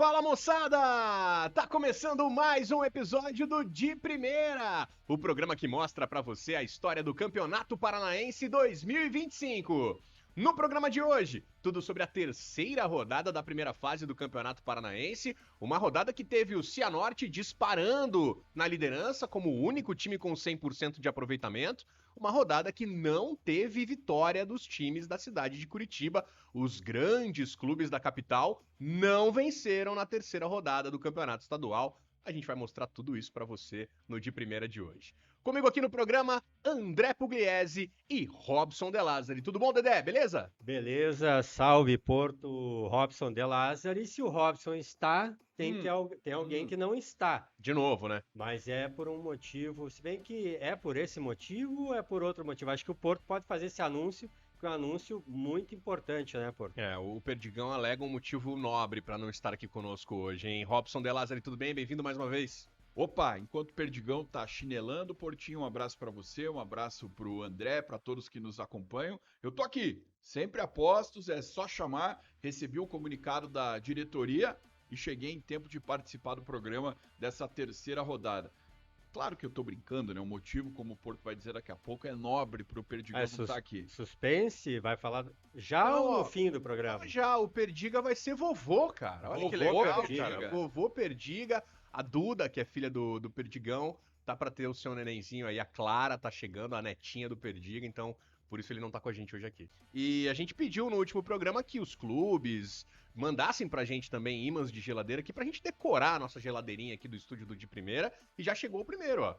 Fala, moçada! Tá começando mais um episódio do De Primeira, o programa que mostra pra você a história do Campeonato Paranaense 2025. No programa de hoje, tudo sobre a terceira rodada da primeira fase do Campeonato Paranaense, uma rodada que teve o Cianorte disparando na liderança como o único time com 100% de aproveitamento, uma rodada que não teve vitória dos times da cidade de Curitiba. Os grandes clubes da capital não venceram na terceira rodada do Campeonato Estadual. A gente vai mostrar tudo isso pra você no De Primeira de hoje. Comigo aqui no programa, André Pugliese e Robson De Lázari. Tudo bom, Dedé? Beleza? Beleza, salve Porto, Robson De Lázari. E se o Robson está, tem alguém que não está. De novo, né? Mas é por um motivo, se bem que é por esse motivo ou é por outro motivo. Acho que o Porto pode fazer esse anúncio, que é um anúncio muito importante, né, Porto? O Perdigão alega um motivo nobre pra não estar aqui conosco hoje, hein? Robson De Lázari, tudo bem? Bem-vindo mais uma vez. Opa, enquanto o Perdigão tá chinelando, Portinho, um abraço pra você, um abraço pro André, pra todos que nos acompanham. Eu tô aqui, sempre a postos, é só chamar. Recebi o comunicado da diretoria e cheguei em tempo de participar do programa dessa terceira rodada. Claro que eu tô brincando, né? O motivo, como o Porto vai dizer daqui a pouco, é nobre pro Perdigão não estar aqui. Suspense, vai falar já ou no fim do programa? Já, o Perdiga vai ser vovô, cara. Olha que legal, cara. Vovô Perdiga. A Duda, que é filha do Perdigão, tá pra ter o seu nenenzinho aí. A Clara tá chegando, a netinha do Perdiga, então por isso ele não tá com a gente hoje aqui. E a gente pediu no último programa que os clubes mandassem pra gente também ímãs de geladeira aqui pra gente decorar a nossa geladeirinha aqui do estúdio do De Primeira. E já chegou o primeiro, ó.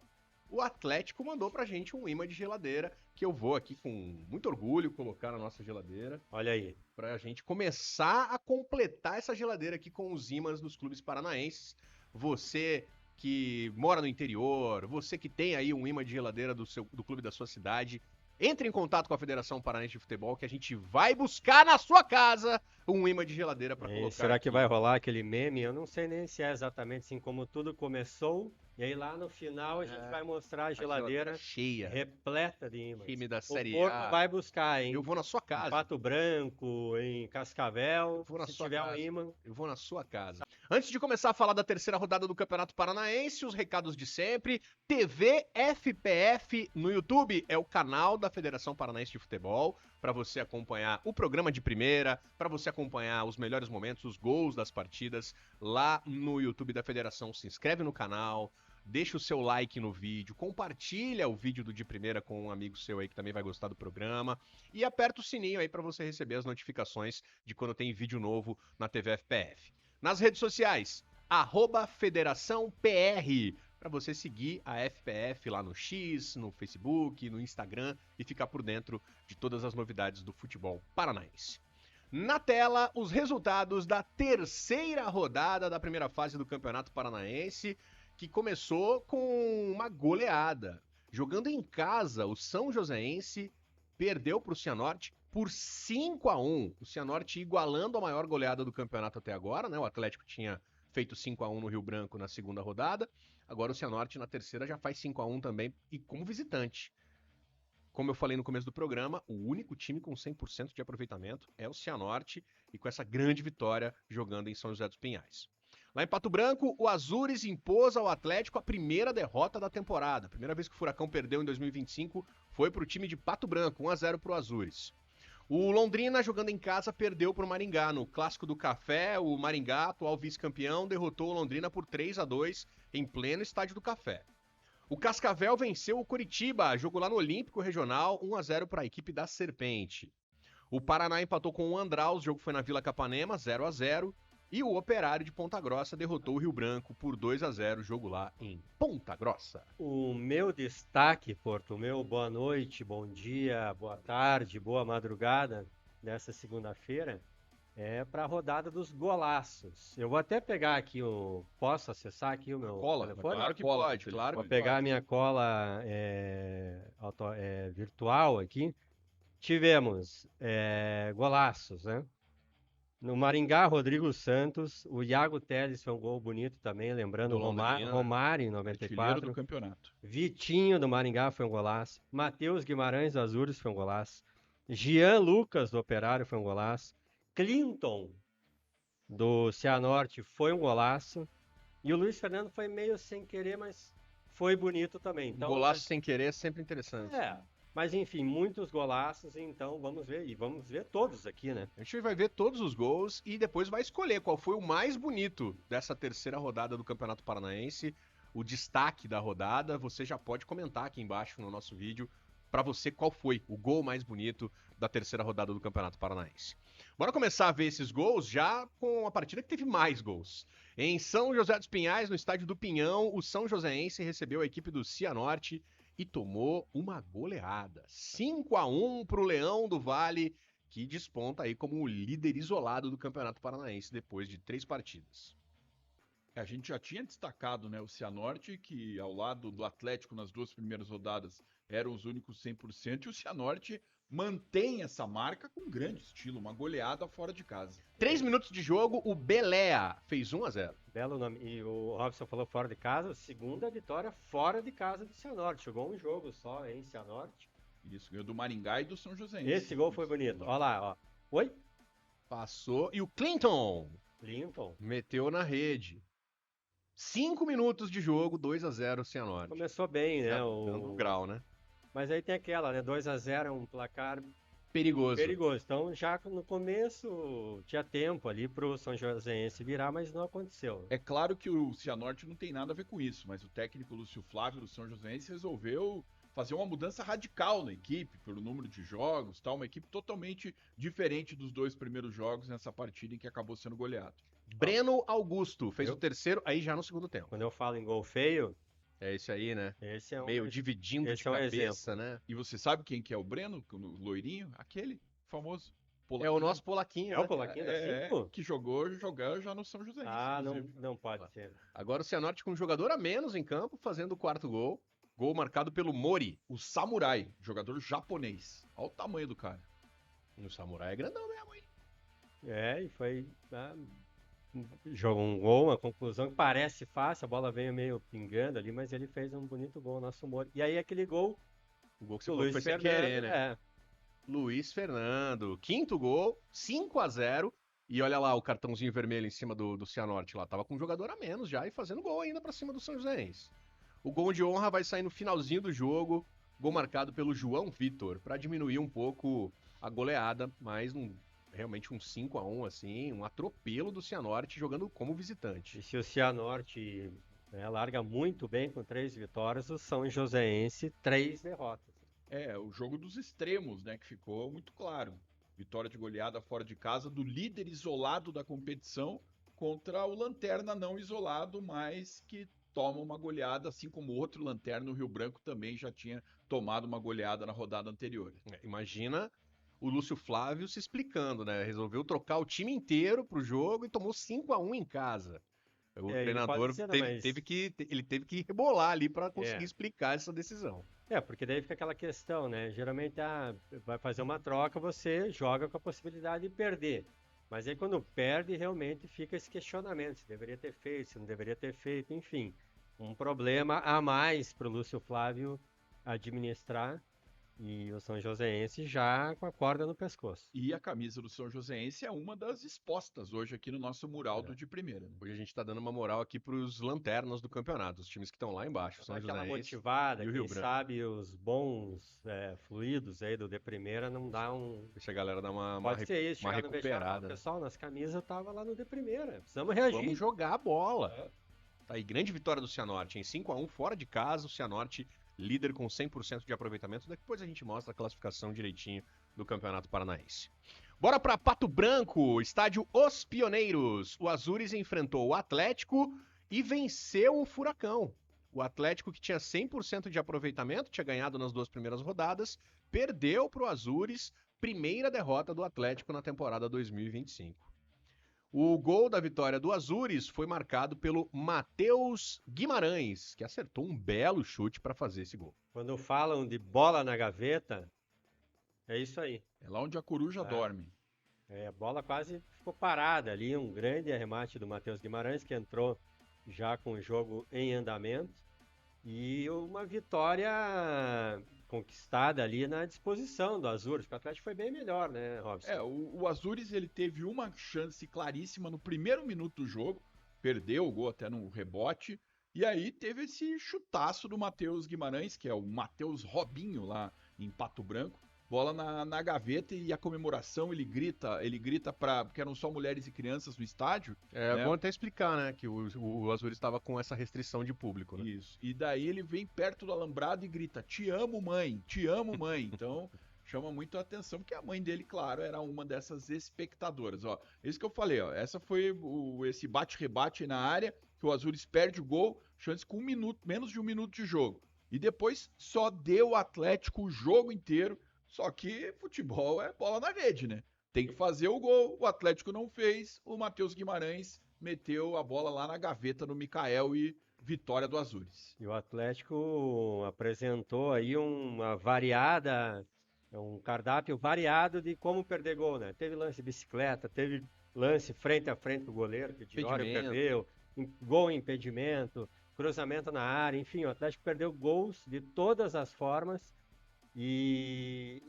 O Atlético mandou pra gente um imã de geladeira que eu vou aqui com muito orgulho colocar na nossa geladeira. Olha aí. Pra gente começar a completar essa geladeira aqui com os ímãs dos clubes paranaenses. Você que mora no interior, você que tem aí um imã de geladeira do clube da sua cidade, entre em contato com a Federação Paranaense de Futebol que a gente vai buscar na sua casa um imã de geladeira para colocar. Será aqui. Que vai rolar aquele meme? Eu não sei nem se é exatamente assim como tudo começou. E aí lá no final a gente vai mostrar a geladeira cheia, repleta de ímãs. Time da Série A. O Porto vai buscar, hein? Eu vou na sua casa. Em Pato Branco, em Cascavel, se tiver um imã. Eu vou na sua casa. Antes de começar a falar da terceira rodada do Campeonato Paranaense, os recados de sempre. TV FPF no YouTube é o canal da Federação Paranaense de Futebol, para você acompanhar o programa de primeira, para você acompanhar os melhores momentos, os gols das partidas lá no YouTube da Federação. Se inscreve no canal, deixa o seu like no vídeo, compartilha o vídeo do De Primeira com um amigo seu aí que também vai gostar do programa e aperta o sininho aí para você receber as notificações de quando tem vídeo novo na TV FPF. Nas redes sociais, @FederaçãoPR, para você seguir a FPF lá no X, no Facebook, no Instagram e ficar por dentro de todas as novidades do futebol paranaense. Na tela, os resultados da terceira rodada da primeira fase do Campeonato Paranaense, que começou com uma goleada. Jogando em casa, o São Joséense perdeu para o Cianorte por 5-1. O Cianorte igualando a maior goleada do campeonato até agora, né? O Atlético tinha feito 5-1 no Rio Branco na segunda rodada. Agora o Cianorte na terceira já faz 5-1 também e como visitante. Como eu falei no começo do programa, o único time com 100% de aproveitamento é o Cianorte e com essa grande vitória jogando em São José dos Pinhais. Lá em Pato Branco, o Azures impôs ao Atlético a primeira derrota da temporada. A primeira vez que o Furacão perdeu em 2025 foi para o time de Pato Branco, 1-0 para o Azures. O Londrina, jogando em casa, perdeu para o Maringá. No Clássico do Café, o Maringá, atual vice-campeão, derrotou o Londrina por 3-2 em pleno Estádio do Café. O Cascavel venceu o Curitiba, jogo lá no Olímpico Regional, 1-0 para a equipe da Serpente. O Paraná empatou com o Andraus, o jogo foi na Vila Capanema, 0-0. E o Operário de Ponta Grossa derrotou o Rio Branco por 2-0, jogo lá em Ponta Grossa. O meu destaque, Porto, o meu boa noite, bom dia, boa tarde, boa madrugada dessa segunda-feira é para a rodada dos golaços. Eu vou até pegar aqui posso acessar aqui o meu telefone? Claro que pode, claro. Vou pegar a minha cola virtual aqui. Tivemos golaços, né? No Maringá, Rodrigo Santos, o Iago Teles foi um gol bonito também, lembrando o Romário em 94. Do campeonato. Vitinho do Maringá foi um golaço. Matheus Guimarães do Azures foi um golaço. Jean Lucas do Operário foi um golaço. Clinton do Cianorte foi um golaço. E o Luiz Fernando foi meio sem querer, mas foi bonito também. Então, Golaço sem querer é sempre interessante. Mas enfim, muitos golaços, então vamos ver. E vamos ver todos aqui, né? A gente vai ver todos os gols e depois vai escolher qual foi o mais bonito dessa terceira rodada do Campeonato Paranaense. O destaque da rodada, você já pode comentar aqui embaixo no nosso vídeo para você qual foi o gol mais bonito da terceira rodada do Campeonato Paranaense. Bora começar a ver esses gols já com a partida que teve mais gols. Em São José dos Pinhais, no estádio do Pinhão, o São Joséense recebeu a equipe do Cianorte e tomou uma goleada. 5-1 para o Leão do Vale, que desponta aí como o líder isolado do Campeonato Paranaense depois de 3 partidas. A gente já tinha destacado, né, o Cianorte, que ao lado do Atlético nas 2 primeiras rodadas eram os únicos 100%, e o Cianorte mantém essa marca com grande estilo, uma goleada fora de casa. 3 minutos de jogo, o Beléa fez 1-0. Belo nome. E o Robson falou fora de casa, segunda vitória fora de casa do Cianorte. Jogou um jogo só, hein, Cianorte. Isso, ganhou do Maringá e do São José. Esse gol foi bonito. Olha lá, ó. Oi? Passou e o Clinton meteu na rede. 5 minutos de jogo, 2-0 Cianorte. Começou bem, né? Dando grau, né? Mas aí tem aquela, né? 2-0 é um placar perigoso. Então já no começo tinha tempo ali pro São Joséense virar, mas não aconteceu. É claro que o Cianorte não tem nada a ver com isso, mas o técnico Lúcio Flávio do São Joséense resolveu fazer uma mudança radical na equipe, pelo número de jogos, tal, uma equipe totalmente diferente dos 2 primeiros jogos nessa partida em que acabou sendo goleado. Breno Augusto fez o terceiro aí já no segundo tempo. Quando eu falo em gol feio, é esse aí, né? Esse é meio dividindo de cabeça, né? E você sabe quem que é o Breno? O loirinho? Aquele famoso. Polaquinho. É o nosso Polaquinho. É o Polaquinho da Cinco? Que jogou já no São José. Não pode ser. Agora o Cianorte com um jogador a menos em campo, fazendo o 4º gol. Gol marcado pelo Mori. O Samurai, jogador japonês. Olha o tamanho do cara. O Samurai é grandão mesmo, hein? E foi... Jogou um gol, uma conclusão que parece fácil, a bola veio meio pingando ali, mas ele fez um bonito gol, nosso Moro. E aí aquele gol... O gol que você falou foi sem querer, né? Luiz Fernando, 5º gol, 5-0. E olha lá o cartãozinho vermelho em cima do Cianorte lá. Tava com um jogador a menos já e fazendo gol ainda pra cima do São Joséense. O gol de honra vai sair no finalzinho do jogo. Gol marcado pelo João Vitor, pra diminuir um pouco a goleada, mas realmente um 5-1, assim, um atropelo do Cianorte jogando como visitante. E se o Cianorte larga muito bem com 3 vitórias, o São Joséense 3 derrotas. O jogo dos extremos, né, que ficou muito claro. Vitória de goleada fora de casa do líder isolado da competição contra o lanterna não isolado, mas que toma uma goleada, assim como o outro lanterna, o Rio Branco também já tinha tomado uma goleada na rodada anterior. Imagina o Lúcio Flávio se explicando, né? Resolveu trocar o time inteiro pro jogo e tomou 5-1 em casa. O treinador teve que rebolar ali para conseguir explicar essa decisão. Porque daí fica aquela questão, né? Geralmente vai fazer uma troca, você joga com a possibilidade de perder. Mas aí quando perde, realmente fica esse questionamento, se deveria ter feito, se não deveria ter feito, enfim. Um problema a mais para o Lúcio Flávio administrar. E o São Joséense já com a corda no pescoço. E a camisa do São Joséense é uma das expostas hoje aqui no nosso mural do de primeira. Né? Hoje a gente tá dando uma moral aqui pros lanternas do campeonato, os times que estão lá embaixo. São aquela Joséense motivada, e o quem Rio Branco. Sabe os bons fluidos aí do de primeira não dá um... Deixa a galera dar uma recuperada. Pessoal, nas camisas tava lá no de primeira. Precisamos reagir. Vamos jogar a bola. Tá aí, grande vitória do Cianorte em 5-1 fora de casa, o Cianorte líder com 100% de aproveitamento. Depois a gente mostra a classificação direitinho do Campeonato Paranaense. Bora para Pato Branco, estádio Os Pioneiros. O Azures enfrentou o Atlético e venceu o Furacão. O Atlético, que tinha 100% de aproveitamento, tinha ganhado nas 2 primeiras rodadas, perdeu para o Azures, primeira derrota do Atlético na temporada 2025. O gol da vitória do Azures foi marcado pelo Matheus Guimarães, que acertou um belo chute para fazer esse gol. Quando falam de bola na gaveta, é isso aí. É lá onde a coruja dorme. A bola quase ficou parada ali, um grande arremate do Matheus Guimarães, que entrou já com o jogo em andamento. E uma vitória conquistada ali na disposição do Azures, porque o Atlético foi bem melhor, né, Robson? O Azures ele teve uma chance claríssima no primeiro minuto do jogo, perdeu o gol até no rebote, e aí teve esse chutaço do Matheus Guimarães, que é o Matheus Robinho lá em Pato Branco, bola na gaveta e a comemoração ele grita porque eram só mulheres e crianças no estádio. É bom até explicar, né, que o Azures estava com essa restrição de público, né? Isso. E daí ele vem perto do alambrado e grita: "Te amo, mãe! Te amo, mãe!" Então, chama muito a atenção, porque a mãe dele, claro, era uma dessas espectadoras, ó. Isso que eu falei, ó. Essa foi esse bate-rebate aí na área, que o Azures perde o gol, chance com menos de um minuto de jogo. E depois só deu o Atlético o jogo inteiro. Só que futebol é bola na rede, né? Tem que fazer o gol, o Atlético não fez, o Matheus Guimarães meteu a bola lá na gaveta no Mikael e vitória do Azures. E o Atlético apresentou aí um cardápio variado de como perder gol, né? Teve lance de bicicleta, teve lance frente a frente do goleiro, que o Diório perdeu, gol em impedimento, cruzamento na área, enfim, o Atlético perdeu gols de todas as formas. E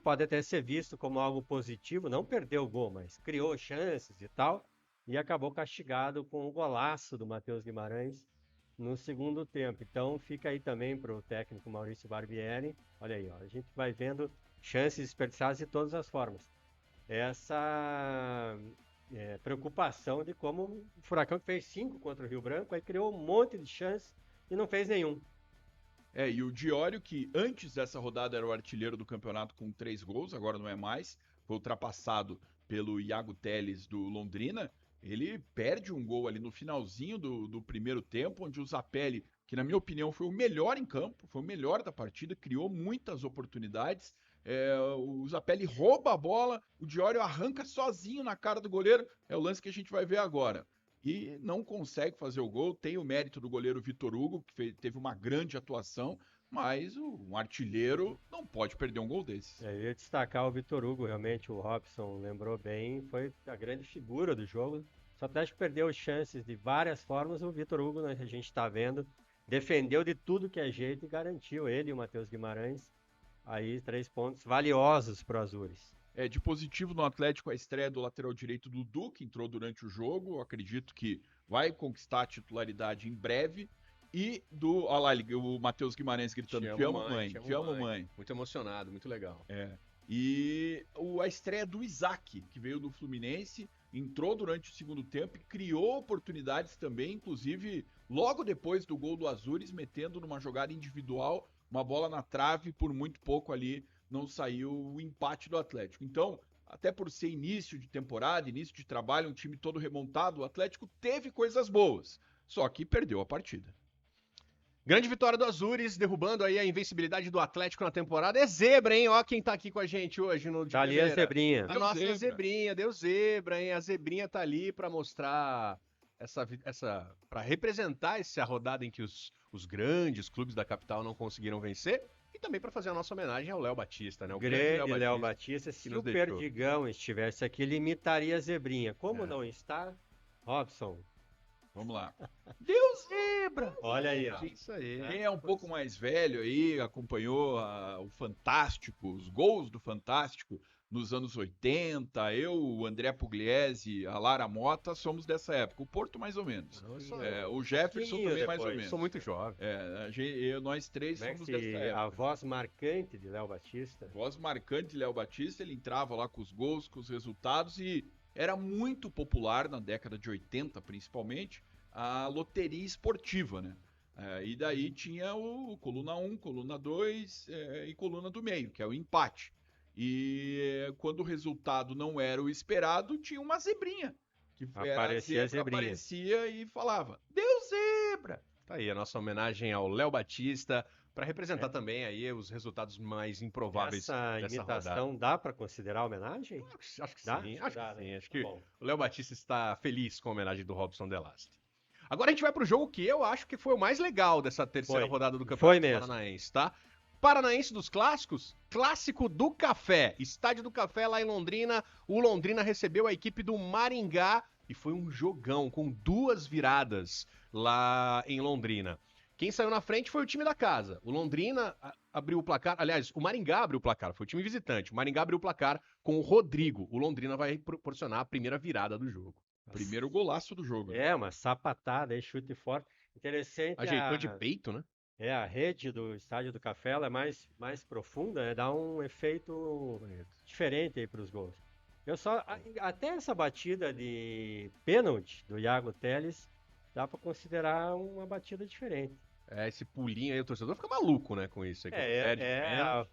pode até ser visto como algo positivo, não perdeu o gol, mas criou chances e tal, e acabou castigado com o golaço do Matheus Guimarães no segundo tempo. Então fica aí também para o técnico Maurício Barbieri, olha aí, ó, a gente vai vendo chances desperdiçadas de todas as formas. Essa preocupação de como o Furacão que fez 5 contra o Rio Branco, aí criou um monte de chances e não fez nenhum. E o Diório, que antes dessa rodada era o artilheiro do campeonato com 3 gols, agora não é mais, foi ultrapassado pelo Iago Teles do Londrina, ele perde um gol ali no finalzinho do primeiro tempo, onde o Zapelli, que na minha opinião foi o melhor em campo, foi o melhor da partida, criou muitas oportunidades, o Zapelli rouba a bola, o Diório arranca sozinho na cara do goleiro, é o lance que a gente vai ver agora. E não consegue fazer o gol. Tem o mérito do goleiro Vitor Hugo, que teve uma grande atuação, mas um artilheiro não pode perder um gol desses. Eu ia destacar o Vitor Hugo, realmente o Robson lembrou bem, foi a grande figura do jogo. O Atlético perdeu chances de várias formas, o Vitor Hugo, né, a gente está vendo, defendeu de tudo que é jeito e garantiu ele e o Matheus Guimarães aí 3 pontos valiosos para o Azures. De positivo no Atlético a estreia do lateral direito Dudu, que entrou durante o jogo. Eu acredito que vai conquistar a titularidade em breve. E olha lá, o Matheus Guimarães gritando: "Te amo, mãe, te amo, mãe". Muito emocionado, muito legal. E a estreia do Isaac, que veio do Fluminense, entrou durante o segundo tempo e criou oportunidades também, inclusive logo depois do gol do Azures, metendo numa jogada individual, uma bola na trave, por muito pouco ali não saiu o empate do Atlético. Então, até por ser início de temporada, início de trabalho, um time todo remontado, o Atlético teve coisas boas, só que perdeu a partida. Grande vitória do Azures, derrubando aí a invencibilidade do Atlético na temporada. É zebra, hein? Ó quem tá aqui com a gente hoje no Tá ali a zebrinha. A nossa zebrinha, deu zebra, hein? A zebrinha tá ali pra mostrar para representar essa rodada em que os grandes clubes da capital não conseguiram vencer. E também para fazer a nossa homenagem ao Léo Batista, né? O grande Léo Batista. Se o Perdigão estivesse aqui, ele imitaria a zebrinha. Como não está, Robson? Vamos lá. Deu zebra! Olha aí, ó. Isso aí. Quem é um pouco mais velho aí, acompanhou o Fantástico, os gols do Fantástico nos anos 80, o André Pugliese, a Lara Mota, somos dessa época. O Porto, mais ou menos. O Jefferson também, mais ou menos. Sou muito jovem. Nós três somos dessa época. A voz marcante de Léo Batista. Voz marcante de Léo Batista, ele entrava lá com os gols, com os resultados, e era muito popular na década de 80, principalmente, a loteria esportiva, né? E daí tinha o coluna 1, coluna 2 e coluna do meio, que é o empate. E quando o resultado não era o esperado, tinha uma zebrinha. Que aparecia e falava: "Deu zebra!" Tá aí a nossa homenagem ao Léo Batista, para representar também aí os resultados mais improváveis dessa imitação rodada. Dá para considerar homenagem? Acho que sim, acho que o Léo Batista está feliz com a homenagem do Robson Delasti. Agora a gente vai pro jogo que eu acho que foi o mais legal dessa terceira rodada do Campeonato Paranaense, tá? Paranaense dos clássicos, clássico do Café, Estádio do Café lá em Londrina. O Londrina recebeu a equipe do Maringá e foi um jogão com 2 viradas lá em Londrina. Quem saiu na frente foi o time da casa. O Londrina abriu o placar. Aliás, o Maringá abriu o placar, foi o time visitante. O Maringá abriu o placar com o Rodrigo. O Londrina vai proporcionar a primeira virada do jogo. Primeiro golaço do jogo. Né? É, uma sapatada aí, chute forte. Interessante Ajeitou de peito, né? a rede do Estádio do Café, ela é mais profunda, né? Dá um efeito diferente aí para os gols. Até essa batida de pênalti do Iago Teles, dá para considerar uma batida diferente. Esse pulinho aí, o torcedor fica maluco, né, com isso. Aí,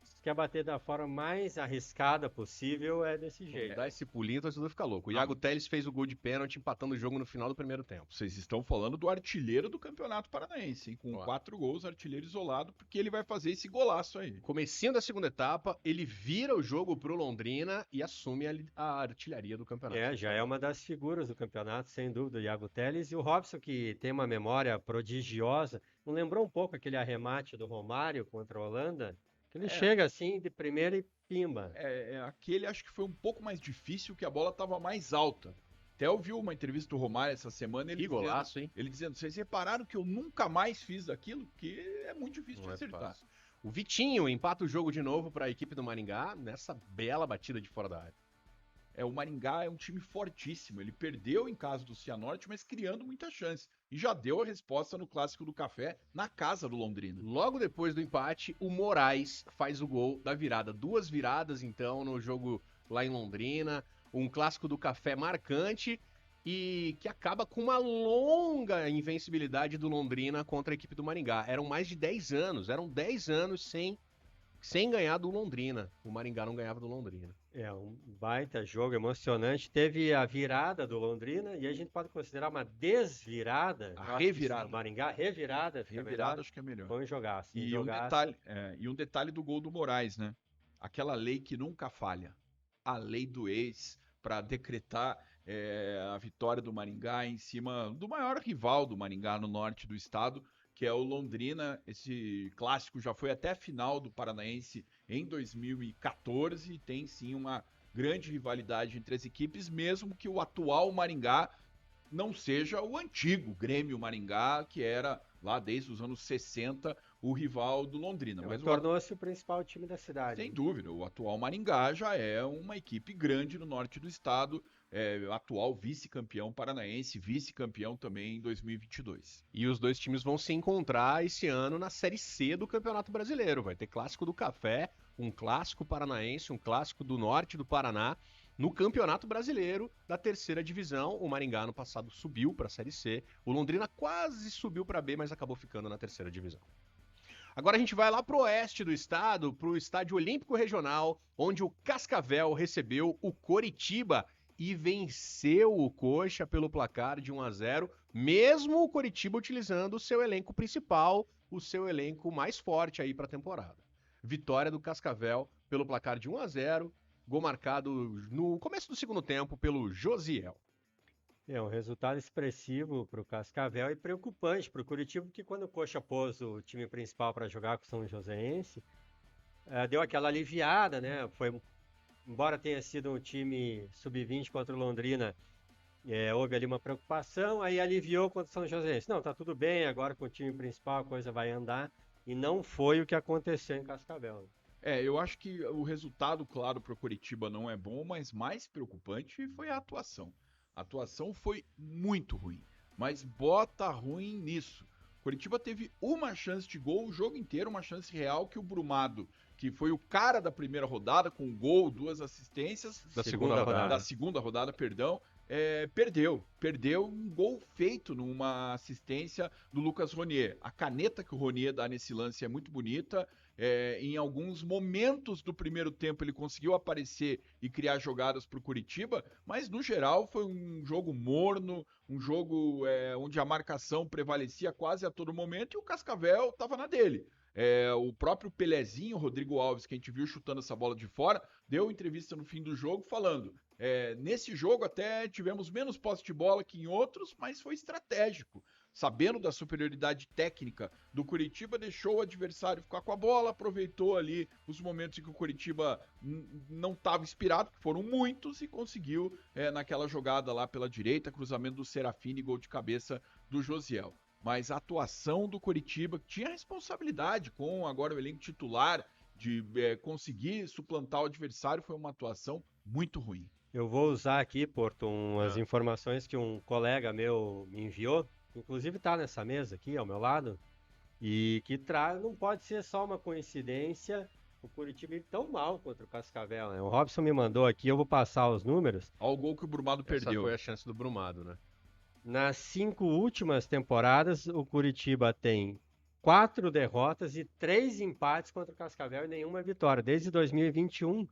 se quer bater da forma mais arriscada possível, é desse jeito. Dá esse pulinho, o torcedor fica louco. O Iago Teles fez o gol de pênalti, empatando o jogo no final do primeiro tempo. Vocês estão falando do artilheiro do Campeonato Paranaense, hein? Com 4 gols, artilheiro isolado, porque ele vai fazer esse golaço aí. Comecinho da segunda etapa, ele vira o jogo pro Londrina e assume a artilharia do campeonato. Já é uma das figuras do campeonato, sem dúvida, o Iago Teles. E o Robson, que tem uma memória prodigiosa, não lembrou um pouco aquele arremate do Romário contra a Holanda? Que ele chega assim de primeira e pimba. Aquele acho que foi um pouco mais difícil, que a bola estava mais alta. Até eu vi uma entrevista do Romário essa semana, ele golaço, hein? Ele dizendo, vocês repararam que eu nunca mais fiz aquilo? Que é muito difícil de acertar. O Vitinho empata o jogo de novo para a equipe do Maringá, nessa bela batida de fora da área. O Maringá é um time fortíssimo. Ele perdeu em casa do Cianorte, mas criando muita chance. E já deu a resposta no Clássico do Café, na casa do Londrina. Logo depois do empate, o Moraes faz o gol da virada. 2 viradas, então, no jogo lá em Londrina. Um Clássico do Café marcante e que acaba com uma longa invencibilidade do Londrina contra a equipe do Maringá. Eram mais de 10 anos sem ganhar do Londrina. O Maringá não ganhava do Londrina. Um baita jogo emocionante. Teve a virada do Londrina e a gente pode considerar uma desvirada. A revirada. Do Maringá, revirada acho que é melhor. Foi um jogaço. Um detalhe do gol do Moraes, né? Aquela lei que nunca falha. A lei do ex para decretar a vitória do Maringá em cima do maior rival do Maringá no norte do estado, que é o Londrina. Esse clássico já foi até a final do Paranaense em 2014 e tem sim uma grande rivalidade entre as equipes, mesmo que o atual Maringá não seja o antigo Grêmio Maringá, que era lá desde os anos 60 o rival do Londrina. Mas tornou-se o principal time da cidade. Sem dúvida, o atual Maringá já é uma equipe grande no norte do estado, atual vice-campeão paranaense, vice-campeão também em 2022. E os dois times vão se encontrar esse ano na Série C do Campeonato Brasileiro. Vai ter Clássico do Café, um Clássico Paranaense, um Clássico do Norte do Paraná, no Campeonato Brasileiro da terceira divisão. O Maringá no passado subiu para a Série C, o Londrina quase subiu para B, mas acabou ficando na terceira divisão. Agora a gente vai lá pro oeste do estado, pro Estádio Olímpico Regional, onde o Cascavel recebeu o Coritiba e venceu o Coxa pelo placar de 1-0, mesmo o Coritiba utilizando o seu elenco principal, o seu elenco mais forte aí para a temporada. Vitória do Cascavel pelo placar de 1-0, gol marcado no começo do segundo tempo pelo Josiel. Um resultado expressivo para o Cascavel e preocupante para o Coritiba, porque quando o Coxa pôs o time principal para jogar com o São Joséense, deu aquela aliviada, né? Embora tenha sido um time sub-20 contra o Londrina, houve ali uma preocupação, aí aliviou contra o São Joséense. Não, tá tudo bem, agora com o time principal a coisa vai andar, e não foi o que aconteceu em Cascavel. Eu acho que o resultado, claro, para o Coritiba não é bom, mas mais preocupante foi a atuação. A atuação foi muito ruim, mas bota ruim nisso. Coritiba teve uma chance de gol o jogo inteiro, uma chance real, que o Brumado, que foi o cara da primeira rodada, com um gol, 2 assistências. Da segunda rodada, perdeu. Perdeu um gol feito numa assistência do Lucas Ronier. A caneta que o Ronier dá nesse lance é muito bonita. Em alguns momentos do primeiro tempo ele conseguiu aparecer e criar jogadas para o Coritiba, mas no geral foi um jogo morno, um jogo onde a marcação prevalecia quase a todo momento e o Cascavel estava na dele. O próprio Pelezinho, Rodrigo Alves, que a gente viu chutando essa bola de fora, deu entrevista no fim do jogo falando: nesse jogo até tivemos menos posse de bola que em outros, mas foi estratégico. Sabendo da superioridade técnica do Coritiba, deixou o adversário ficar com a bola, aproveitou ali os momentos em que o Coritiba não estava inspirado, que foram muitos, e conseguiu naquela jogada lá pela direita, cruzamento do Serafini, gol de cabeça do Josiel. mas a atuação do Coritiba, que tinha responsabilidade com agora o elenco titular de conseguir suplantar o adversário, foi uma atuação muito ruim. Eu vou usar aqui, Porto, umas informações que um colega meu me enviou, inclusive está nessa mesa aqui ao meu lado, e que não pode ser só uma coincidência o Coritiba ir tão mal contra o Cascavel, né? O Robson me mandou aqui, eu vou passar os números. Olha o gol que o Brumado perdeu. Essa foi a chance do Brumado, né? Nas 5 últimas temporadas, o Coritiba tem 4 derrotas e 3 empates contra o Cascavel e nenhuma vitória. Desde 2021,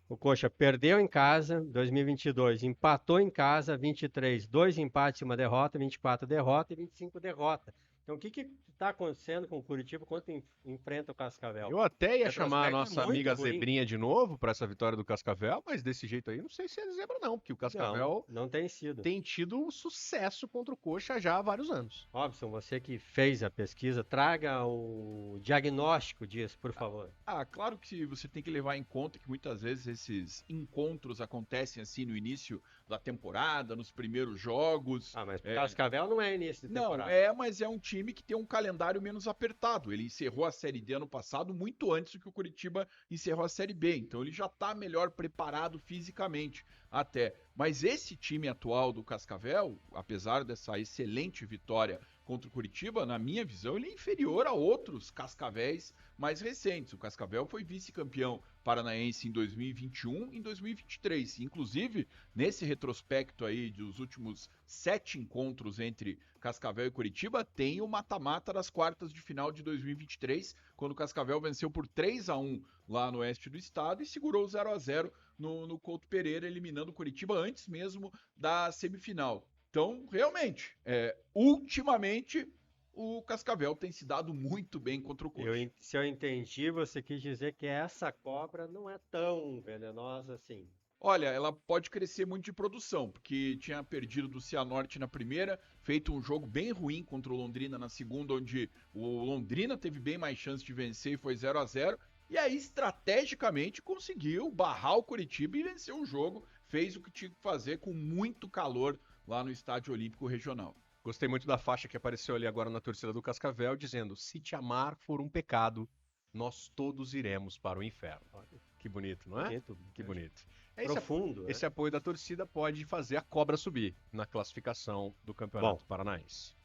o Coxa perdeu em casa, 2022 empatou em casa, 23, 2 empates e 1 derrota, 24 derrota e 25 derrota. Então o que está acontecendo com o Coritiba quando enfrenta o Cascavel? Eu até ia chamar a nossa amiga ruim. Zebrinha de novo para essa vitória do Cascavel, mas desse jeito aí não sei se é zebra não, porque o Cascavel não tem sido. Tem tido um sucesso contra o Coxa já há vários anos. Robson, você que fez a pesquisa, traga o diagnóstico disso, por favor. Claro que você tem que levar em conta que muitas vezes esses encontros acontecem assim no início da temporada, nos primeiros jogos. Mas o Cascavel não é início de temporada. Não, mas é um time que tem um calendário menos apertado. Ele encerrou a Série D ano passado muito antes do que o Coritiba encerrou a Série B. Então ele já está melhor preparado fisicamente até. Mas esse time atual do Cascavel, apesar dessa excelente vitória contra o Coritiba, na minha visão, ele é inferior a outros Cascavéis mais recentes. O Cascavel foi vice-campeão paranaense em 2021 e em 2023. Inclusive, nesse retrospecto aí dos últimos 7 encontros entre Cascavel e Coritiba, tem o mata-mata das quartas de final de 2023, quando o Cascavel venceu por 3-1 lá no oeste do estado e segurou 0-0 no Couto Pereira, eliminando o Coritiba antes mesmo da semifinal. Então, realmente, ultimamente, o Cascavel tem se dado muito bem contra o Coxa. Se eu entendi, você quis dizer que essa cobra não é tão venenosa assim. Olha, ela pode crescer muito de produção, porque tinha perdido do Cianorte na primeira, feito um jogo bem ruim contra o Londrina na segunda, onde o Londrina teve bem mais chance de vencer e foi 0-0. E aí, estrategicamente, conseguiu barrar o Coritiba e vencer o jogo. Fez o que tinha que fazer com muito calor lá no Estádio Olímpico Regional. Gostei muito da faixa que apareceu ali agora na torcida do Cascavel, dizendo: se te amar for um pecado, nós todos iremos para o inferno. Que bonito, não é? Bonito, que bonito. Profundo. Esse apoio da torcida pode fazer a cobra subir na classificação do Campeonato Paranaense.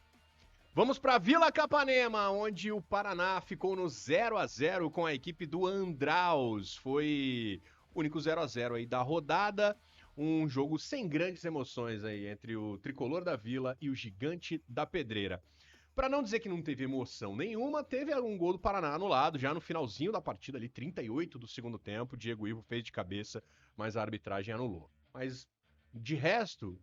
Vamos para Vila Capanema, onde o Paraná ficou no 0-0 com a equipe do Andraus. Foi o único 0-0 aí da rodada. Um jogo sem grandes emoções aí entre o Tricolor da Vila e o Gigante da Pedreira. Para não dizer que não teve emoção nenhuma, teve um gol do Paraná anulado já no finalzinho da partida ali, 38 do segundo tempo. Diego Ivo fez de cabeça, mas a arbitragem anulou. Mas de resto,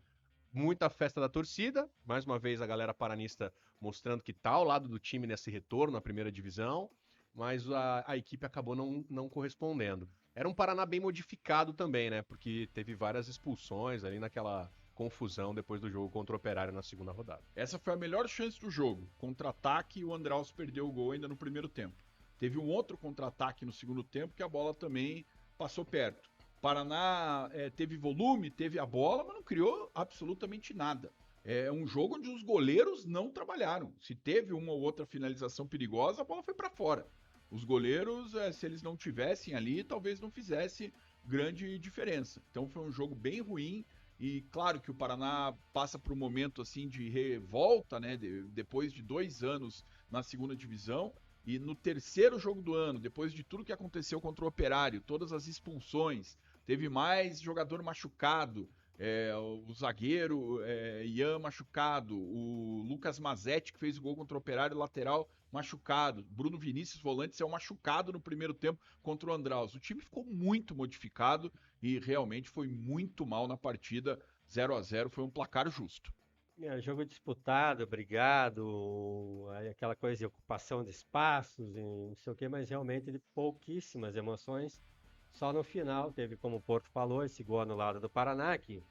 muita festa da torcida. Mais uma vez a galera paranista mostrando que tá ao lado do time nesse retorno na primeira divisão, mas a equipe acabou não correspondendo. Era um Paraná bem modificado também, né? Porque teve várias expulsões ali naquela confusão depois do jogo contra o Operário na segunda rodada. Essa foi a melhor chance do jogo. Contra-ataque e o Andraus perdeu o gol ainda no primeiro tempo. Teve um outro contra-ataque no segundo tempo que a bola também passou perto. Paraná teve volume, teve a bola, mas não criou absolutamente nada. É um jogo onde os goleiros não trabalharam. Se teve uma ou outra finalização perigosa, a bola foi para fora. Os goleiros, se eles não tivessem ali, talvez não fizesse grande diferença. Então foi um jogo bem ruim e claro que o Paraná passa por um momento assim de revolta, né? Depois de 2 anos na segunda divisão e no terceiro jogo do ano, depois de tudo que aconteceu contra o Operário, todas as expulsões, teve mais jogador machucado. O zagueiro Ian machucado, o Lucas Mazetti que fez o gol contra o Operário lateral machucado, Bruno Vinícius volante saiu machucado no primeiro tempo contra o Andraus. O time ficou muito modificado e realmente foi muito mal na partida. 0-0 foi um placar justo. Jogo disputado, brigado, aquela coisa de ocupação de espaços, e não sei o que, mas realmente de pouquíssimas emoções. Só no final teve, como o Porto falou, esse gol anulado do Paraná, que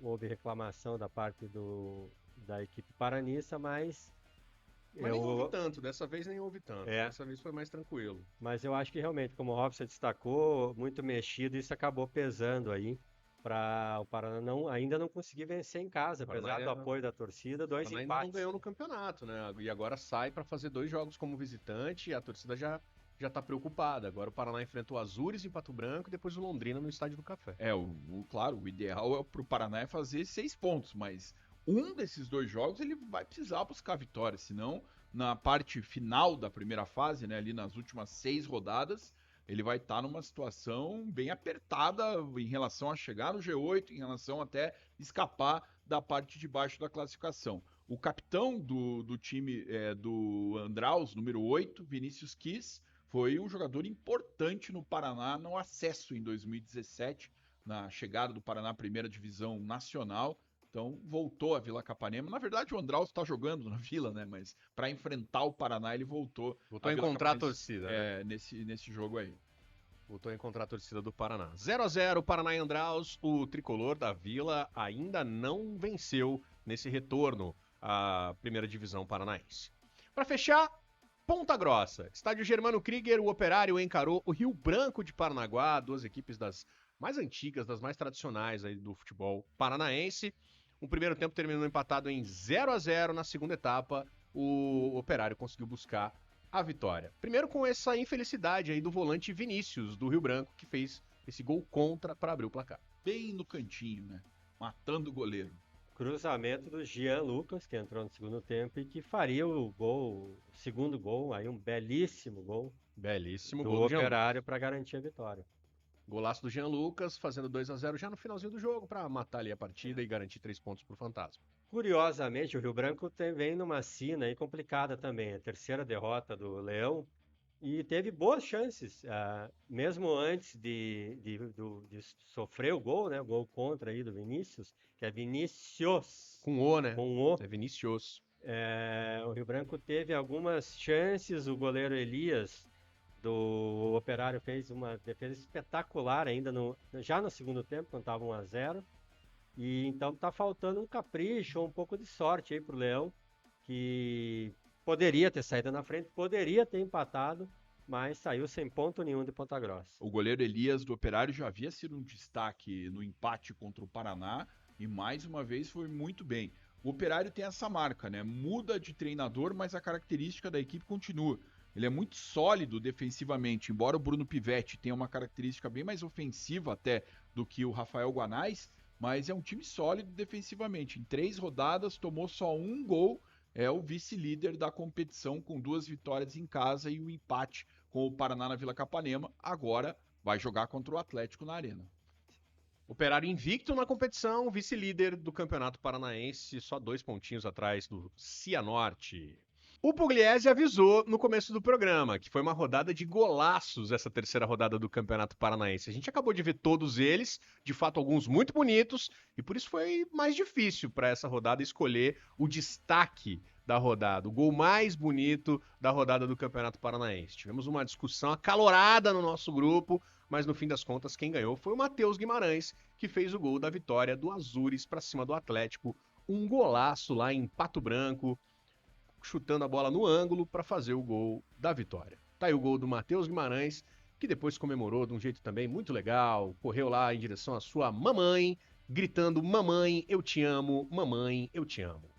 houve reclamação da parte da equipe paranista, mas nem houve tanto, dessa vez nem houve tanto. Dessa vez foi mais tranquilo. Mas eu acho que realmente, como o Robson destacou, muito mexido, isso acabou pesando aí para o Paraná ainda não conseguir vencer em casa, apesar Paraná do apoio da torcida, O 2 Paraná ainda não empates. ganhou no campeonato, né? E agora sai para fazer 2 jogos como visitante e a torcida já tá preocupada. Agora o Paraná enfrenta o Azures em Pato Branco e depois o Londrina no Estádio do Café. Claro, o ideal pro Paraná é fazer 6 pontos, mas um desses 2 jogos ele vai precisar buscar a vitória, senão na parte final da primeira fase, né, ali nas últimas 6 rodadas, ele vai estar numa situação bem apertada em relação a chegar no G8, em relação até escapar da parte de baixo da classificação. O capitão do time do Andraus, número 8, Vinícius Quis, foi um jogador importante no Paraná no acesso em 2017, na chegada do Paraná à primeira divisão nacional. Então voltou a Vila Capanema. Na verdade, o Andraus está jogando na Vila, né? Mas para enfrentar o Paraná, ele voltou. Voltou a encontrar a torcida. Né? Nesse jogo aí. Voltou a encontrar a torcida do Paraná. 0-0, Paraná e Andraus. O tricolor da Vila ainda não venceu nesse retorno à primeira divisão paranaense. Para fechar, Ponta Grossa. Estádio Germano Krieger, o Operário encarou o Rio Branco de Paranaguá, 2 equipes das mais antigas, das mais tradicionais aí do futebol paranaense. O primeiro tempo terminou empatado em 0-0. Na segunda etapa, o Operário conseguiu buscar a vitória. Primeiro com essa infelicidade aí do volante Vinícius, do Rio Branco, que fez esse gol contra para abrir o placar. Bem no cantinho, né? Matando o goleiro. Cruzamento do Jean Lucas, que entrou no segundo tempo e que faria o segundo gol, aí um belíssimo gol Belíssimo do gol do Operário para garantir a vitória. Golaço do Jean Lucas, fazendo 2-0 já no finalzinho do jogo para matar ali a partida e garantir 3 pontos pro Fantasma. Curiosamente, o Rio Branco vem numa sina aí complicada também, a terceira derrota do Leão, e teve boas chances, mesmo antes de sofrer o gol, né, o gol contra aí do Vinícius, que é Vinícius. Com O, né? Com O. É Vinícius. O Rio Branco teve algumas chances, o goleiro Elias do Operário fez uma defesa espetacular ainda já no segundo tempo, quando estava 1-0. E então tá faltando um capricho, um pouco de sorte aí pro Leão, que poderia ter saído na frente, poderia ter empatado, mas saiu sem ponto nenhum de Ponta Grossa. O goleiro Elias do Operário já havia sido um destaque no empate contra o Paraná e mais uma vez foi muito bem. O Operário tem essa marca, né? Muda de treinador, mas a característica da equipe continua. Ele é muito sólido defensivamente, embora o Bruno Pivetti tenha uma característica bem mais ofensiva até do que o Rafael Guanais, mas é um time sólido defensivamente. Em 3 rodadas tomou só 1 gol, é o vice-líder da competição com 2 vitórias em casa e um empate com o Paraná na Vila Capanema. Agora vai jogar contra o Atlético na Arena. Operário invicto na competição, vice-líder do Campeonato Paranaense, só 2 pontinhos atrás do Cianorte. O Pugliese avisou no começo do programa que foi uma rodada de golaços essa terceira rodada do Campeonato Paranaense. A gente acabou de ver todos eles, de fato alguns muito bonitos, e por isso foi mais difícil para essa rodada escolher o destaque da rodada, o gol mais bonito da rodada do Campeonato Paranaense. Tivemos uma discussão acalorada no nosso grupo, mas no fim das contas quem ganhou foi o Matheus Guimarães, que fez o gol da vitória do Azures para cima do Atlético. Um golaço lá em Pato Branco, chutando a bola no ângulo para fazer o gol da vitória. Tá aí o gol do Matheus Guimarães, que depois comemorou de um jeito também muito legal, correu lá em direção à sua mamãe, gritando: mamãe, eu te amo, mamãe, eu te amo.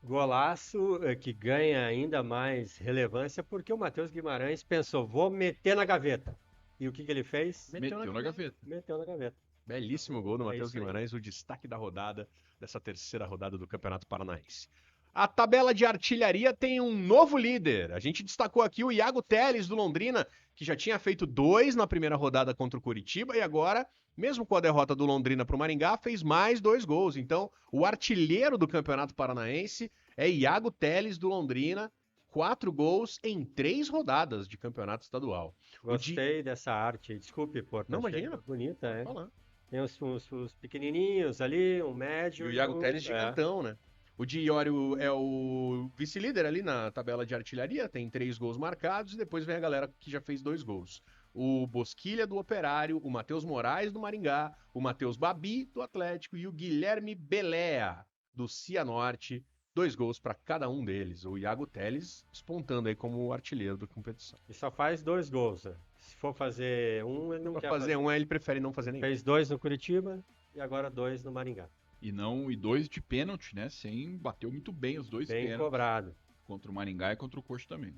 Golaço que ganha ainda mais relevância porque o Matheus Guimarães pensou, vou meter na gaveta. E o que ele fez? Meteu na gaveta. Meteu na gaveta. Belíssimo gol do Matheus Guimarães, o destaque da rodada, dessa terceira rodada do Campeonato Paranaense. A tabela de artilharia tem um novo líder. A gente destacou aqui o Iago Teles, do Londrina, que já tinha feito 2 na primeira rodada contra o Curitiba e agora, mesmo com a derrota do Londrina para o Maringá, fez mais 2 gols. Então, o artilheiro do Campeonato Paranaense é Iago Teles, do Londrina, 4 gols em 3 rodadas de campeonato estadual. Gostei dessa arte. Desculpe, Porto. Não, imagina. Bonita, é. Falando. Tem os pequenininhos ali, um médio. E o Iago Teles gigantão, né? O Diório é o vice-líder ali na tabela de artilharia, tem 3 gols marcados, e depois vem a galera que já fez 2 gols. O Bosquilha, do Operário, o Matheus Moraes, do Maringá, o Matheus Babi, do Atlético, e o Guilherme Belea, do Cianorte. 2 gols para cada um deles. O Iago Teles despontando aí como artilheiro da competição. E só faz 2 gols, né? Se for fazer um, ele não quer fazer. Um, ele prefere não fazer nenhum. Fez 2 no Curitiba, e agora 2 no Maringá. E 2 de pênalti, né? Bateu muito bem os dois Bem pênaltis. cobrado. Contra o Maringá e contra o Coxa também.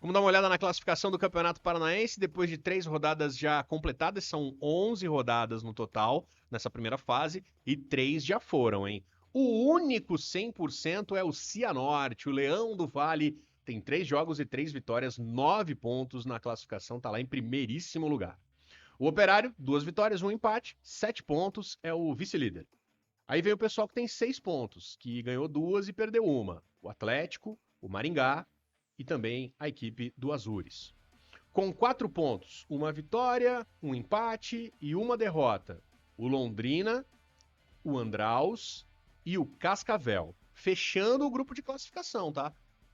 Vamos dar uma olhada na classificação do Campeonato Paranaense, depois de 3 rodadas já completadas, são 11 rodadas no total, nessa primeira fase, e 3 já foram, hein? O único 100% é o Cianorte, o Leão do Vale, tem 3 jogos e 3 vitórias, 9 pontos na classificação, tá lá em primeiríssimo lugar. O Operário, 2 vitórias, 1 empate, 7 pontos, é o vice-líder. Aí vem o pessoal que tem 6 pontos, que ganhou 2 e perdeu 1. O Atlético, o Maringá e também a equipe do Azures. Com 4 pontos, 1 vitória, 1 empate e 1 derrota. O Londrina, o Andraus e o Cascavel. Fechando o grupo de classificação, tá?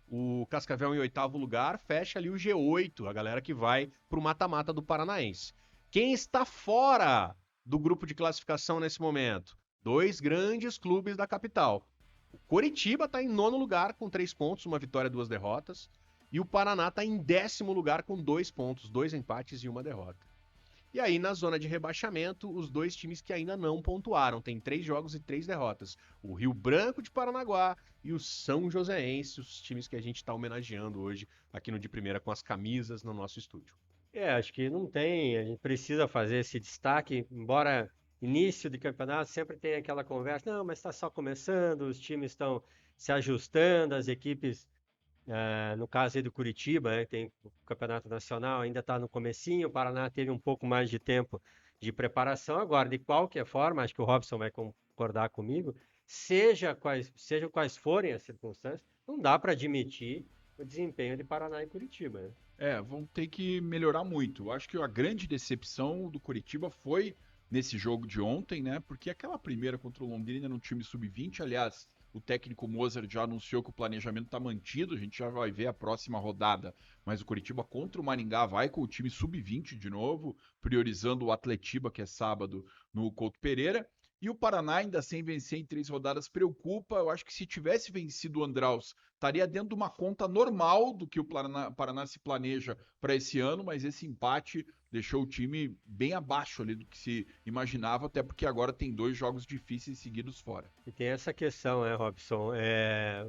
O Cascavel em 8º lugar, fecha ali o G8, a galera que vai pro mata-mata do Paranaense. Quem está fora do grupo de classificação nesse momento? 2 grandes clubes da capital. O Coritiba está em 9º lugar com 3 pontos, 1 vitória, 2 derrotas. E o Paraná está em 10º lugar com 2 pontos, 2 empates e 1 derrota. E aí, na zona de rebaixamento, os 2 times que ainda não pontuaram. Tem 3 jogos e 3 derrotas. O Rio Branco de Paranaguá e o São Joséense, os times que a gente está homenageando hoje aqui no De Primeira com as camisas no nosso estúdio. Acho que não tem, a gente precisa fazer esse destaque, embora início de campeonato sempre tem aquela conversa, não, mas está só começando, os times estão se ajustando, as equipes, no caso aí do Curitiba, né, tem o campeonato nacional, ainda está no comecinho, o Paraná teve um pouco mais de tempo de preparação, agora, de qualquer forma, acho que o Robson vai concordar comigo, sejam quais forem as circunstâncias, não dá para admitir o desempenho de Paraná e Curitiba, né? Vão ter que melhorar muito. Eu acho que a grande decepção do Coritiba foi nesse jogo de ontem, né? Porque aquela primeira contra o Londrina no time sub-20, aliás, o técnico Mozart já anunciou que o planejamento está mantido, a gente já vai ver a próxima rodada, mas o Coritiba contra o Maringá vai com o time sub-20 de novo, priorizando o Atletiba, que é sábado, no Couto Pereira. E o Paraná, ainda sem vencer em 3 rodadas, preocupa. Eu acho que se tivesse vencido o Andraus, estaria dentro de uma conta normal do que o Paraná se planeja para esse ano, mas esse empate deixou o time bem abaixo ali do que se imaginava, até porque agora tem 2 jogos difíceis seguidos fora. E tem essa questão, né, Robson?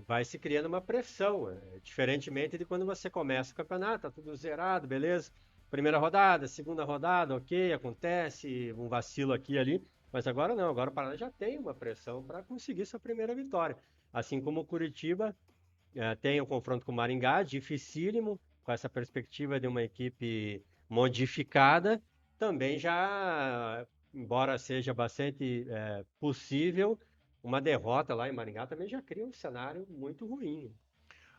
Vai se criando uma pressão, diferentemente de quando você começa o campeonato, tá tudo zerado, beleza? Primeira rodada, segunda rodada, ok, acontece, um vacilo aqui e ali. Mas agora não, agora o Paraná já tem uma pressão para conseguir sua primeira vitória. Assim como o Curitiba tem o confronto com o Maringá, dificílimo, com essa perspectiva de uma equipe modificada, também já, embora seja bastante possível, uma derrota lá em Maringá também já cria um cenário muito ruim.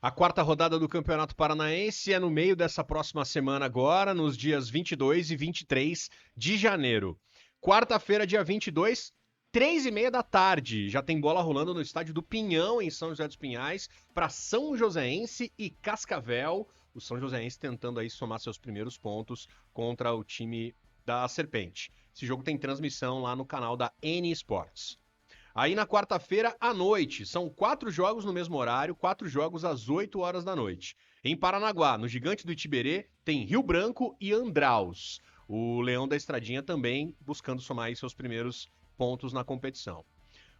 A 4ª rodada do Campeonato Paranaense é no meio dessa próxima semana agora, nos dias 22 e 23 de janeiro. Quarta-feira, dia 22, 3h30 da tarde. Já tem bola rolando no estádio do Pinhão, em São José dos Pinhais, para São Joséense e Cascavel. O São Joséense tentando aí somar seus primeiros pontos contra o time da Serpente. Esse jogo tem transmissão lá no canal da N Sports. Aí na quarta-feira à noite, são 4 jogos no mesmo horário, 4 jogos às 8 horas da noite. Em Paranaguá, no Gigante do Itiberê, tem Rio Branco e Andraus. O Leão da Estradinha também buscando somar aí seus primeiros pontos na competição.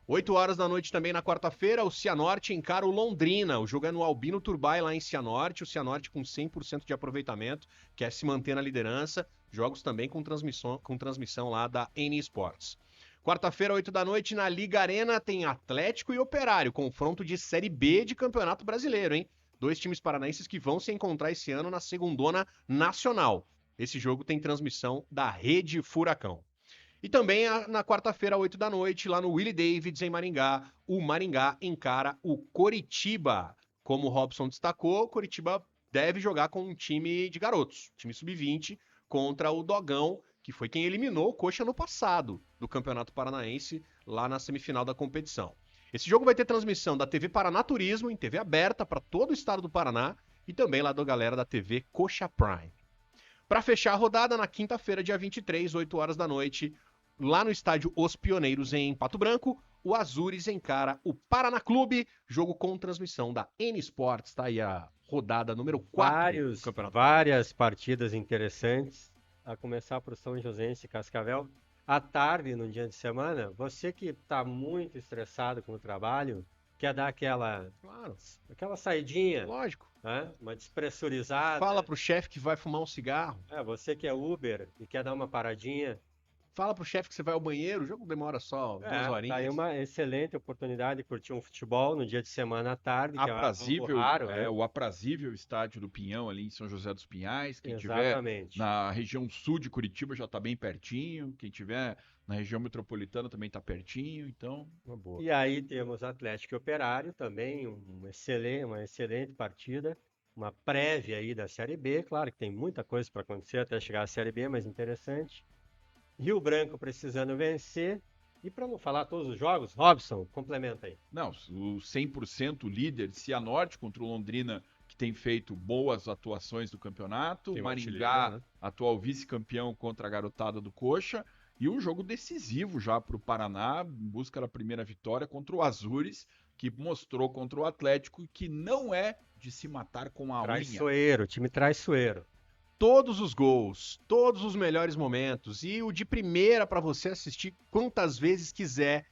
8 horas da noite também na quarta-feira, o Cianorte encara o Londrina. O jogo é no Albino Turbay, lá em Cianorte. O Cianorte com 100% de aproveitamento, quer se manter na liderança. Jogos também com transmissão lá da N Sports. Quarta-feira, 8 da noite, na Liga Arena, tem Atlético e Operário. Confronto de Série B de Campeonato Brasileiro, hein? 2 times paranaenses que vão se encontrar esse ano na segundona nacional. Esse jogo tem transmissão da Rede Furacão. E também na quarta-feira, 8 da noite, lá no Willie Davids, em Maringá, o Maringá encara o Coritiba. Como o Robson destacou, o Coritiba deve jogar com um time de garotos, time sub-20, contra o Dogão, que foi quem eliminou o Coxa no passado do Campeonato Paranaense, lá na semifinal da competição. Esse jogo vai ter transmissão da TV Paraná Turismo, em TV aberta para todo o estado do Paraná, e também lá da galera da TV Coxa Prime. Para fechar a rodada, na quinta-feira, dia 23, 8 horas da noite, lá no estádio Os Pioneiros, em Pato Branco, o Azures encara o Paraná Clube, jogo com transmissão da N Sports, tá aí a rodada número 4 do campeonato. Várias partidas interessantes, a começar por São Joséense e Cascavel. À tarde, no dia de semana, você que está muito estressado com o trabalho, quer dar Claro, aquela saidinha, lógico. né? Uma despressurizada. Fala pro chefe que vai fumar um cigarro. Você que é Uber e quer dar uma paradinha. Fala pro chefe que você vai ao banheiro. O jogo demora só 2 Tá aí horinhas. uma excelente oportunidade de curtir um futebol no dia de semana à tarde, que é algo raro, né? o aprazível estádio do Pinhão, ali em São José dos Pinhais. Quem tiver Exatamente. na região sul de Curitiba já está bem pertinho. Quem tiver na região metropolitana também está pertinho. Então, uma boa. E aí temos Atlético e Operário também, uma excelente partida, uma prévia aí da Série B. Claro que tem muita coisa para acontecer até chegar à Série B, mas interessante. Rio Branco precisando vencer. E para não falar todos os jogos, Robson, complementa aí. Não, o 100% líder, Cianorte contra o Londrina, que tem feito boas atuações do campeonato. Tem um Maringá, artilheiro, né? atual vice-campeão contra a garotada do Coxa. E um jogo decisivo já para o Paraná, em busca da primeira vitória contra o Azures, que mostrou contra o Atlético que não é de se matar com a unha. Traiçoeiro, time traiçoeiro. Todos os gols, todos os melhores momentos e o de primeira para você assistir quantas vezes quiser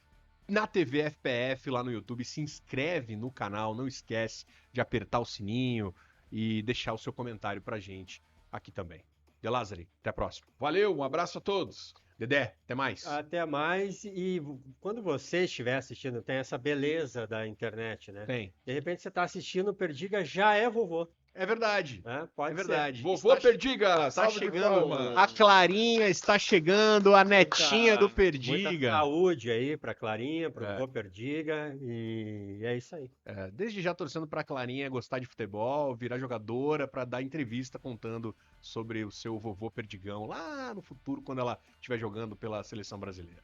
na TV FPF lá no YouTube. Se inscreve no canal, não esquece de apertar o sininho e deixar o seu comentário pra gente aqui também. De Lázari, até a próxima. Valeu, um abraço a todos. Dedé, até mais. Até mais. E quando você estiver assistindo, tem essa beleza da internet, né? Tem. De repente você está assistindo, o Perdiga já é vovô. É verdade. Né? Pode É verdade. Vovô Está Perdiga, Está salve de chegando, palmas. a Clarinha está chegando, a netinha do Muita Perdiga. saúde aí pra Clarinha, pro É. vovô Perdiga. E é isso aí. Desde já torcendo pra Clarinha gostar de futebol, virar jogadora, pra dar entrevista contando sobre o seu vovô Perdigão lá no futuro, quando ela estiver jogando pela seleção brasileira.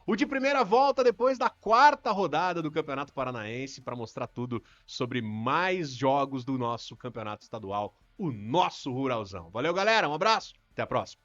O de primeira volta depois da 4ª rodada do Campeonato Paranaense para mostrar tudo sobre mais jogos do nosso campeonato estadual, o nosso Ruralzão. Valeu, galera, um abraço, até a próxima.